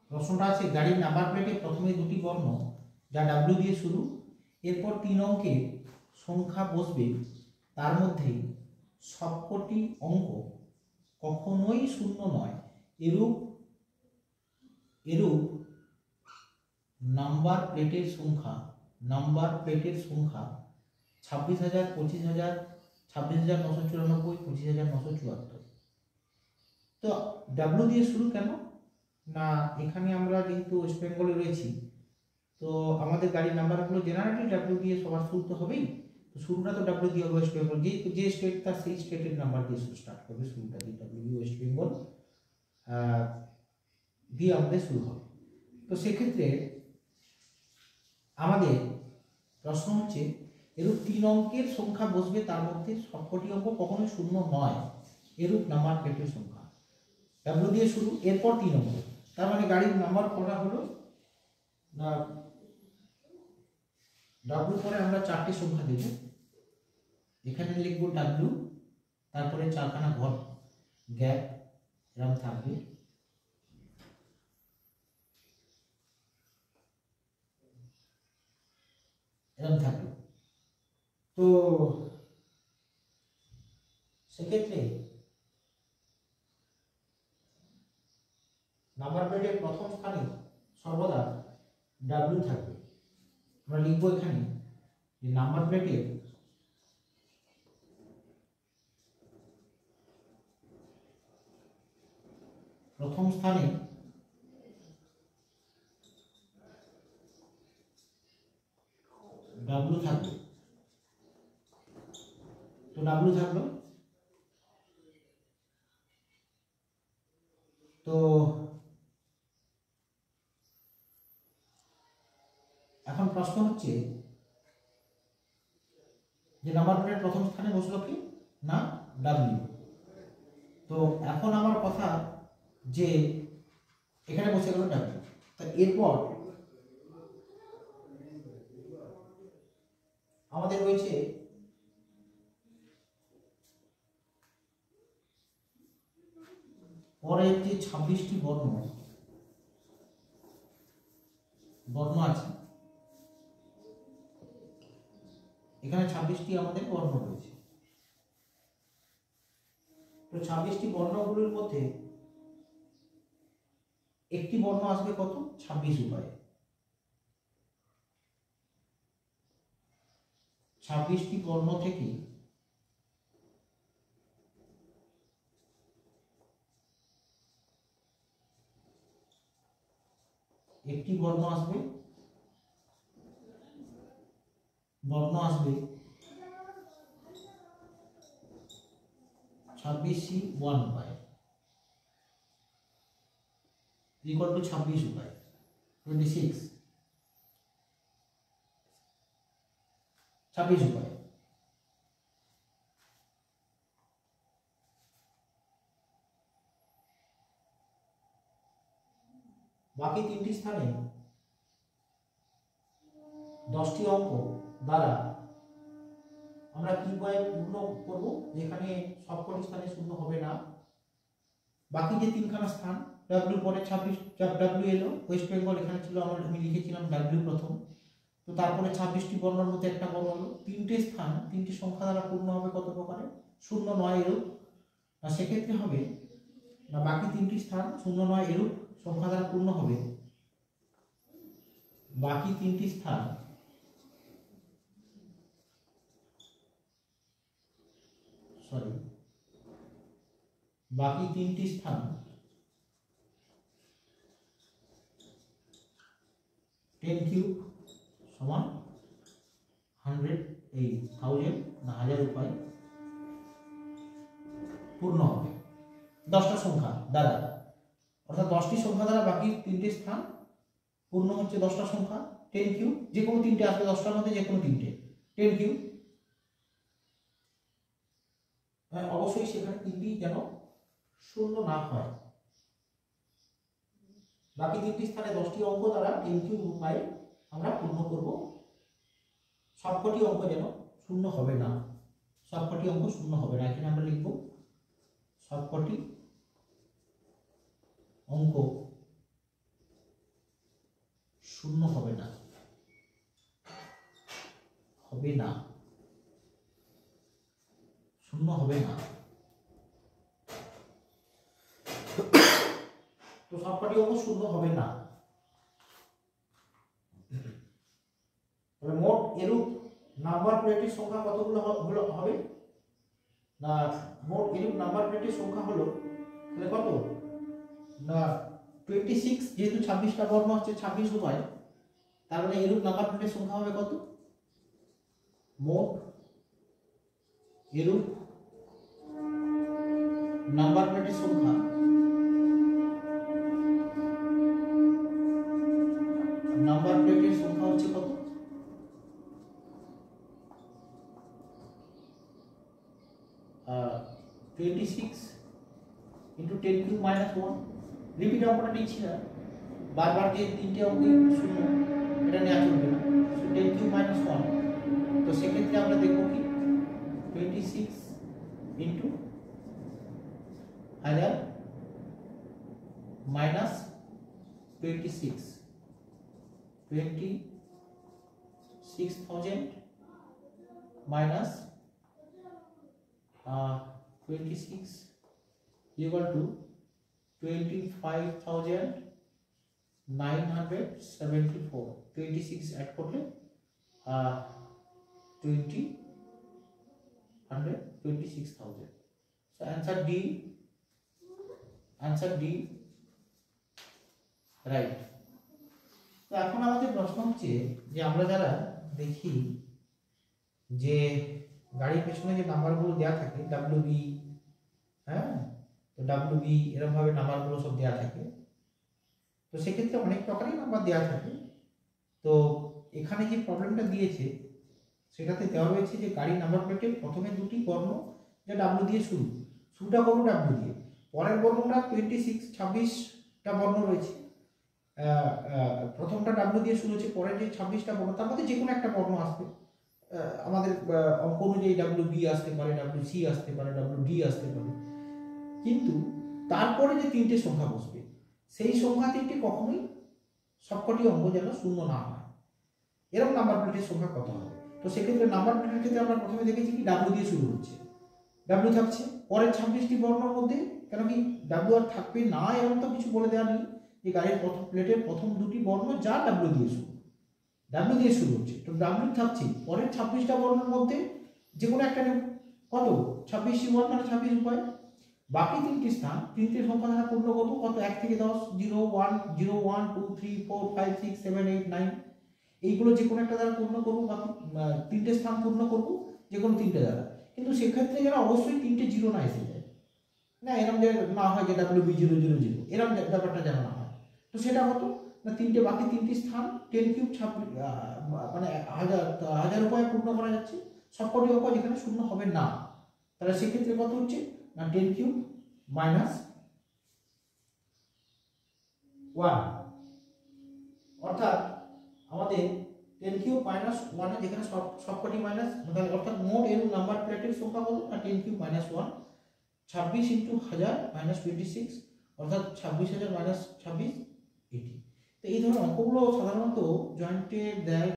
প্রশ্নটা আছে গাড়ির নাম্বার প্লেটে প্রথমে দুটি বর্ণ যা ডাব্লিউ দিয়ে শুরু, এরপর 3 অঙ্কের সংখ্যা বসবে, তার মধ্যে সবকটি অঙ্ক কখনোই শূন্য নয়, এরূপ নাম্বার প্লেটের সংখ্যা 26,000, 25,000, 26,994, 25,974। তো ডাব্লিউ দিয়ে শুরু কেন না, এখানে আমরা যেহেতু ওয়েস্ট বেঙ্গলে রয়েছি, তো আমাদের গাড়ির নাম্বারগুলো জেনারেলি ডাব্লিউ দিয়ে সবার শুরু তো হবেই। তো শুরুটা তো ডাব্লিউ দিয়ে ওয়েস্ট বেঙ্গল, যে স্টেট তার সেই স্টেটের নাম্বার দিয়ে শুরু স্টার্ট করবে, শুরুটা দিয়ে ডাব্লিউ ওয়েস্ট বেঙ্গল দিয়ে আমাদের শুরু হবে। তো সেক্ষেত্রে আমাদের প্রশ্ন হচ্ছে এরূপ 3 অঙ্কের সংখ্যা বসবে, তার মধ্যে সবকটি অঙ্ক কখনোই শূন্য নয়, এরূপ নাম্বার প্লেটের সংখ্যা ডাব্লিউ দিয়ে শুরু, এরপর 3 অঙ্ক। তার মানে গাড়ির নাম্বার করা হলো না, ডাব্লিউ পরে আমরা 4টি সংখ্যা দেব, এখানে লিখব ডাব্লিউ, তারপরে 4খানা ঘর গ্যাপ এরকম থাকবে, এরকম থাকবে। তো সেক্ষেত্রে নাম্বার প্লেটের প্রথম স্থানে সর্বদা ডাব্লিউ থাকবে। আমরা লিখব এখানে যে নাম্বার প্লেটের প্রথম স্থানে ডাব্লিউ থাকবে। তো ডাব্লিউ থাকলো। তো এখন প্রশ্ন হচ্ছে যে নাম্বার প্লেটের প্রথম স্থানে বসলো কি না ডাব্লিউ। তো এখন আমার কথা যে এখানে বসে গেল ডাব্লিউ, তা এরপর আমাদের রয়েছে পরের যে 26টি বর্ণ আছে, এখানে 26টি আমাদের বর্ণ রয়েছে। তো 26টি বর্ণগুলোর মধ্যে একটি বর্ণ আসবে কত 26 উপায়ে। 26টি বর্ণ থেকে একটি বর্ণ আসবে 26C1 উপায়, ইকুয়াল টু 26 উপায় 26 উপায়। বাকি 3টি স্থানে 10টি অঙ্ক দ্বারা আমরা কি উপায়ে পূর্ণ করব, যেখানে সবকটি স্থানে শূন্য হবে না। বাকি যে 3খানা স্থান ডাব্লিউ পরে 26 ডাব্লিউ এলো, ওয়েস্ট বেঙ্গল এখানে ছিল, আমি লিখেছিলাম ডাব্লিউ প্রথম। তো তারপরে 26টি বর্ণের মধ্যে একটা বর্ণ হলো, 3টে স্থান 3টি সংখ্যা দ্বারা পূর্ণ হবে কত প্রকারে 0 9 এরূপ। আর সেক্ষেত্রে হবে না বাকি 3টি স্থান 0 9 এরূপ সংখ্যা দ্বারা পূর্ণ হবে, বাকি 3টি স্থান বাকি 3টি স্থান 10 কিউব সমান 108,000 না 1000 উপায় পূর্ণ হবে 10টা সংখ্যা দ্বারা, অর্থাৎ 10টি সংখ্যা দ্বারা বাকি 3টে স্থান পূর্ণ হচ্ছে 10টা সংখ্যা 10 কিউব, যে কোনো 3টে আসবে 10টার মধ্যে যে কোনো 3টে 10 কিউব। অবশ্যই সেখানে 3টি যেন শূন্য না হয়। বাকি 3টি স্থানে 10টি অঙ্ক দ্বারা 10 কিউব উপায়ে আমরা পূর্ণ করব, সবকটি অঙ্ক যেন শূন্য হবে না, সবকটি অঙ্ক শূন্য হবে না। এখানে আমরা লিখব সবকটি অঙ্ক শূন্য হবে না, হবে না, শূন্য হবে না। তো সবকটি অঙ্ক শূন্য হবে না। মোট এরূপ নাম্বার প্লেটের সংখ্যা কতগুলো হবে না, মোট এরূপ নাম্বার প্লেটের সংখ্যা হলো তাহলে কত না 26, যেহেতু 26টা বর্ণ হচ্ছে 26 উপায়, তার মানে এরূপ নাম্বার প্লেটের সংখ্যা হবে কত, মোট এরূপ নাম্বার প্লেটের সংখ্যা হচ্ছে কত, 26 into 10 cube minus 1। রিপিট অঙ্কটা নিচ্ছি না, বারবার যে তিনটে অঙ্ক শূন্য এটা নেওয়া চলবে না। 10 cube minus 1, তো সেক্ষেত্রে আমরা দেখব কি 26 into 1000 minus 26, 26,000 minus 26 equal to 25,974। 26 add করলে 26,000। So answer D, answer D right। তো এখন আমাদের প্রশ্ন হচ্ছে যে আমরা যারা দেখি যে গাড়ির পেছনে যে নাম্বারগুলো দেওয়া থাকে WB, হ্যাঁ, তো WB এরকম ভাবে নাম্বারগুলো সব দেওয়া থাকে, তো সেক্ষেত্রে অনেক প্রকারই নাম্বার দেওয়া থাকে। তো এখানে যে প্রবলেমটা দিয়েছে সেটাতে দেওয়া রয়েছে যে গাড়ির নাম্বার প্লেটের প্রথমে দুটি বর্ণ যা W দিয়ে শুরুটা করবো W দিয়ে, পরের বর্ণটা 26, 26টা বর্ণ রয়েছে, প্রথমটা W দিয়ে শুরু হচ্ছে, পরের যে 26টা বর্ণ তার মধ্যে যে কোনো একটা বর্ণ আসবে। আমাদের অঙ্ক অনুযায়ী WB আসতে পারে, WC আসতে পারে, WD আসতে পারে, কিন্তু তারপরে যে তিনটে সংখ্যা বসবে সেই সংখ্যা তিনটে কখনোই সবকটি অঙ্ক যেন শূন্য না হয়, এরকম নাম্বার প্লেটের সংখ্যা কত হবে। তো সেক্ষেত্রে নাম্বার প্লেটের ক্ষেত্রে আমরা প্রথমে দেখেছি কি W দিয়ে শুরু হচ্ছে, W থাকছে, পরের 26টি বর্ণের মধ্যে কেন কি W আর থাকবে না এরকম তো কিছু বলে দেওয়া নেই, যে গাড়ির প্রথম প্লেটের প্রথম দুটি বর্ণ যা W দিয়ে শুরু হচ্ছে, তো W থাকছে, পরের 26টা বর্ণের মধ্যে যে কোনো একটা কত 26টি বর্ণ মানে 26 উপায়, বাকি তিনটি স্থান তিনটে সংখ্যা দ্বারা পূর্ণ করবো, কত 1 থেকে 10, 0 1 0 1 2 3 4 5 6 7 8 9, এইগুলো যে কোনো একটা দ্বারা পূর্ণ করবো, বাকি তিনটে স্থান পূর্ণ করবো যে কোনো তিনটে দ্বারা, কিন্তু সেক্ষেত্রে যেন অবশ্যই তিনটে জিরো না এসে যায়, না এরকম যে না হয় যে WB 0 0 0 এরকম ব্যাপারটা যেন না হয়। তো সেটা হতো না বাকি তিনটি স্থান 10 কিউব 26 মানে হাজার উপায়ে পূর্ণ করা যাচ্ছে, সবকটি অঙ্ক যেখানে শূন্য হবে না, তাহলে সেক্ষেত্রে কত হচ্ছে না 10 কিউব minus 1, অর্থাৎ আমাদের 10 কিউব minus 1 যেখানে সবকটি মাইনাস, অর্থাৎ মোট এরূপ নাম্বার প্লেটের সংখ্যা কত না 10 কিউব minus 1, 26 into 1000 minus 26, অর্থাৎ 26,000 minus 26 80। তো এই ধরনের অঙ্কগুলো সাধারণত জয়েন্টে দেয়।